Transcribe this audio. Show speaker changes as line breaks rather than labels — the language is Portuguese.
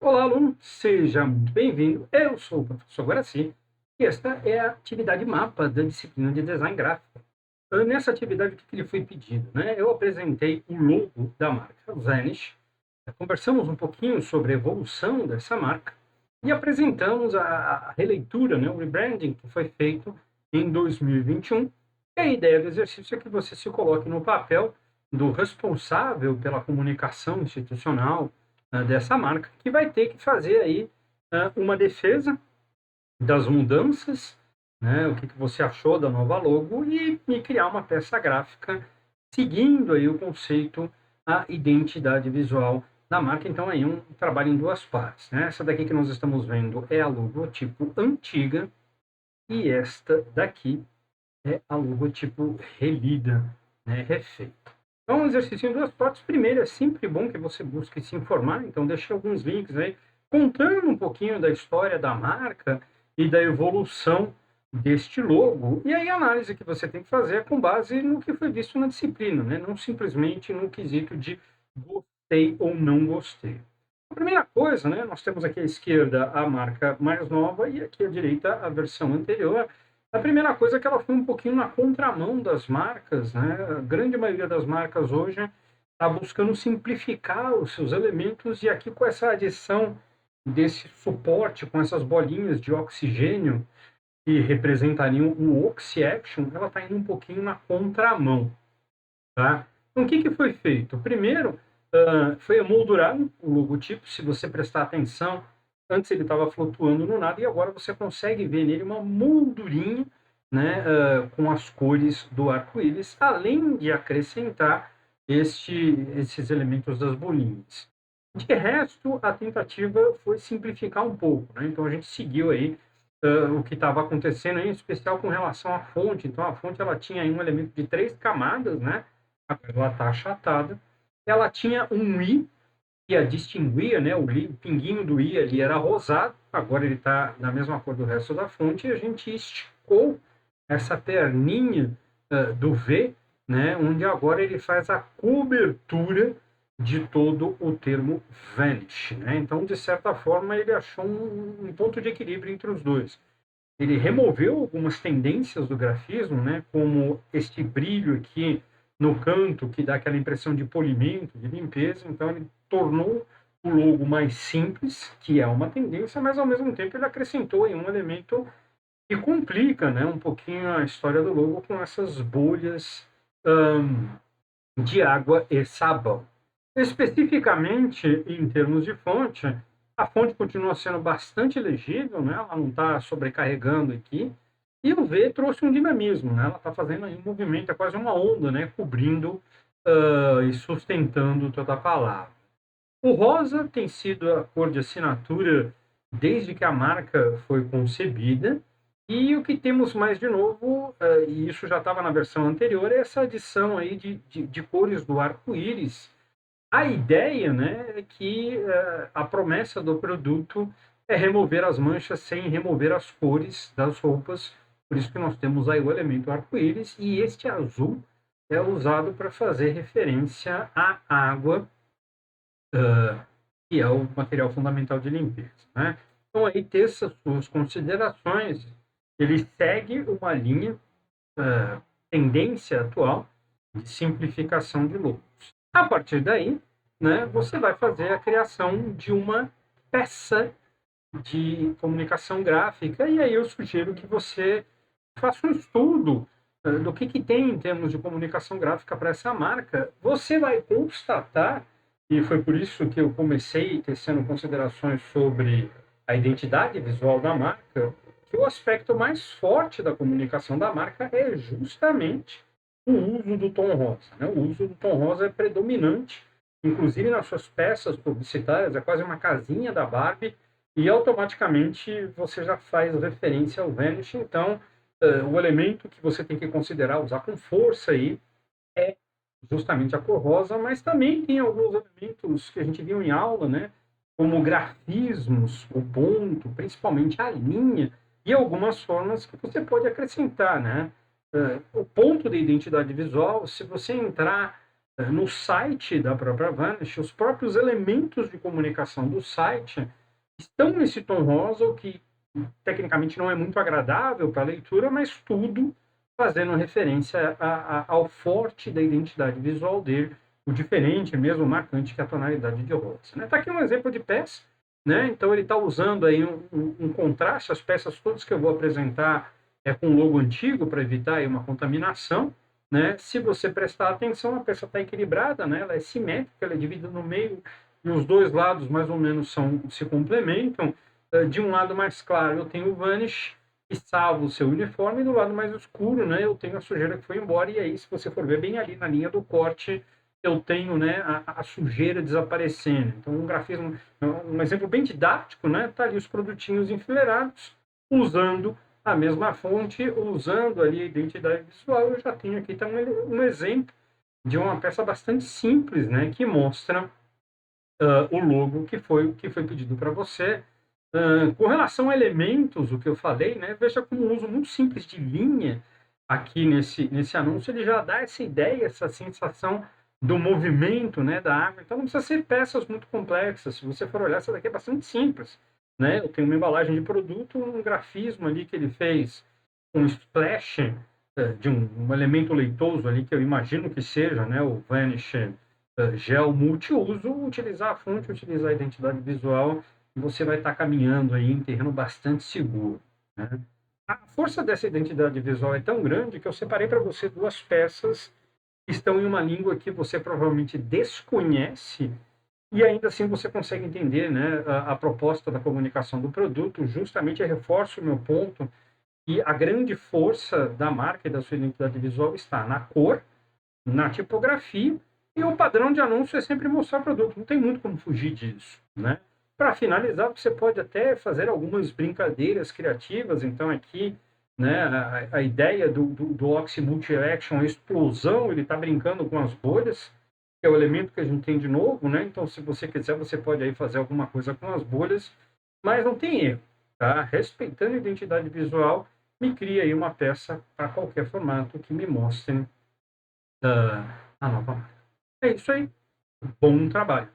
Olá, aluno, seja muito bem-vindo. Eu sou o professor Guaraci e esta é a atividade mapa da disciplina de design gráfico. Nessa atividade, o que lhe foi pedido? Eu apresentei o logo da marca Vanish, conversamos um pouquinho sobre a evolução dessa marca e apresentamos a releitura, o rebranding que foi feito em 2021. E a ideia do exercício é que você se coloque no papel do responsável pela comunicação institucional dessa marca, que vai ter que fazer aí uma defesa das mudanças, o que você achou da nova logo e criar uma peça gráfica seguindo aí o conceito, a identidade visual da marca. Então aí um trabalho em duas partes, né? Essa daqui que nós estamos vendo é a logotipo antiga e esta daqui é a logotipo relida, refeita. Então, um exercício em duas partes. Primeiro, é sempre bom que você busque se informar, então deixe alguns links aí, contando um pouquinho da história da marca e da evolução deste logo. E aí a análise que você tem que fazer é com base no que foi visto na disciplina, não simplesmente no quesito de gostei ou não gostei. A primeira coisa, nós temos aqui à esquerda a marca mais nova e aqui à direita a versão anterior. A primeira coisa é que ela foi um pouquinho na contramão das marcas, A grande maioria das marcas hoje está buscando simplificar os seus elementos e aqui com essa adição desse suporte, com essas bolinhas de oxigênio que representariam o Oxy-Action, ela está indo um pouquinho na contramão, tá? Então, o que foi feito? Primeiro, foi emoldurado o logotipo. Se você prestar atenção, antes ele estava flutuando no nada e agora você consegue ver nele uma moldurinha, com as cores do arco-íris, além de acrescentar esses elementos das bolinhas. De resto, a tentativa foi simplificar um pouco, Então a gente seguiu aí o que estava acontecendo, em especial com relação à fonte. Então a fonte ela tinha aí um elemento de 3 camadas, Agora ela está achatada. Ela tinha um i que a distinguia, o pinguinho do i ali era rosado, agora ele está na mesma cor do resto da fonte, e a gente esticou essa perninha do V, onde agora ele faz a cobertura de todo o termo vanish. Então, de certa forma, ele achou um ponto de equilíbrio entre os dois. Ele removeu algumas tendências do grafismo, como este brilho aqui no canto, que dá aquela impressão de polimento, de limpeza. Então, ele tornou o logo mais simples, que é uma tendência, mas, ao mesmo tempo, ele acrescentou aí um elemento que complica um pouquinho a história do logo com essas bolhas de água e sabão. Especificamente, em termos de fonte, a fonte continua sendo bastante legível, ela não está sobrecarregando aqui, e o V trouxe um dinamismo, ela está fazendo aí um movimento, é quase uma onda, cobrindo e sustentando toda a palavra. O rosa tem sido a cor de assinatura desde que a marca foi concebida, e o que temos mais de novo, e isso já estava na versão anterior, é essa adição aí de cores do arco-íris. A ideia, é que a promessa do produto é remover as manchas sem remover as cores das roupas, por isso que nós temos aí o elemento arco-íris, e este azul é usado para fazer referência à água, que é o material fundamental de limpeza, Então, aí, ter essas suas considerações, ele segue uma linha, tendência atual de simplificação de logos. A partir daí, você vai fazer a criação de uma peça de comunicação gráfica, e aí eu sugiro que você faça um estudo do que tem em termos de comunicação gráfica para essa marca. Você vai constatar, e foi por isso que eu comecei tecendo considerações sobre a identidade visual da marca, que o aspecto mais forte da comunicação da marca é justamente o uso do tom rosa. O uso do tom rosa é predominante, inclusive nas suas peças publicitárias, é quase uma casinha da Barbie, e automaticamente você já faz referência ao Vanish. Então, o elemento que você tem que considerar usar com força aí é justamente a cor rosa, mas também tem alguns elementos que a gente viu em aula, como grafismos, o ponto, principalmente a linha, e algumas formas que você pode acrescentar, o ponto de identidade visual, se você entrar no site da própria Vanish, os próprios elementos de comunicação do site estão nesse tom rosa, o que tecnicamente não é muito agradável para a leitura, mas tudo fazendo referência ao forte da identidade visual dele, o diferente, mesmo marcante que a tonalidade de rosa. Né? Tá aqui um exemplo de peça, né? Então ele está usando aí um contraste, as peças todas que eu vou apresentar com logo antigo para evitar aí uma contaminação, né? Se você prestar atenção, a peça está equilibrada, né? Ela é simétrica, ela é dividida no meio e os dois lados mais ou menos se complementam. De um lado mais claro eu tenho o Vanish, que salva o seu uniforme, e do lado mais escuro, né, eu tenho a sujeira que foi embora, e aí, se você for ver bem ali na linha do corte, eu tenho, né, a sujeira desaparecendo. Então, um grafismo, um exemplo bem didático, né, tá ali os produtinhos enfileirados, usando a mesma fonte, usando ali a identidade visual. Eu já tenho aqui também um exemplo de uma peça bastante simples, né, que mostra o logo que foi pedido para você. Com relação a elementos, o que eu falei, né, veja como um uso muito simples de linha aqui nesse anúncio, ele já dá essa ideia, essa sensação do movimento, né, da água. Então não precisa ser peças muito complexas. Se você for olhar, essa daqui é bastante simples, né? Eu tenho uma embalagem de produto, um grafismo ali que ele fez, um splash de um elemento leitoso ali que eu imagino que seja, né, o Vanish Gel multiuso, utilizar a fonte, utilizar a identidade visual, e você vai estar caminhando aí em terreno bastante seguro, né? A força dessa identidade visual é tão grande que eu separei para você duas peças que estão em uma língua que você provavelmente desconhece, e ainda assim você consegue entender, né, a proposta da comunicação do produto. Justamente reforço o meu ponto, e a grande força da marca e da sua identidade visual está na cor, na tipografia, e o padrão de anúncio é sempre mostrar o produto. Não tem muito como fugir disso, né? Para finalizar, você pode até fazer algumas brincadeiras criativas. Então aqui, né, a ideia do Oxy Multi-Action, a explosão, ele está brincando com as bolhas, que é o elemento que a gente tem de novo, né? Então, se você quiser, você pode aí fazer alguma coisa com as bolhas, mas não tem erro, tá? Respeitando a identidade visual, me cria aí uma peça para qualquer formato que me mostre a nova marca. É isso aí. Bom trabalho.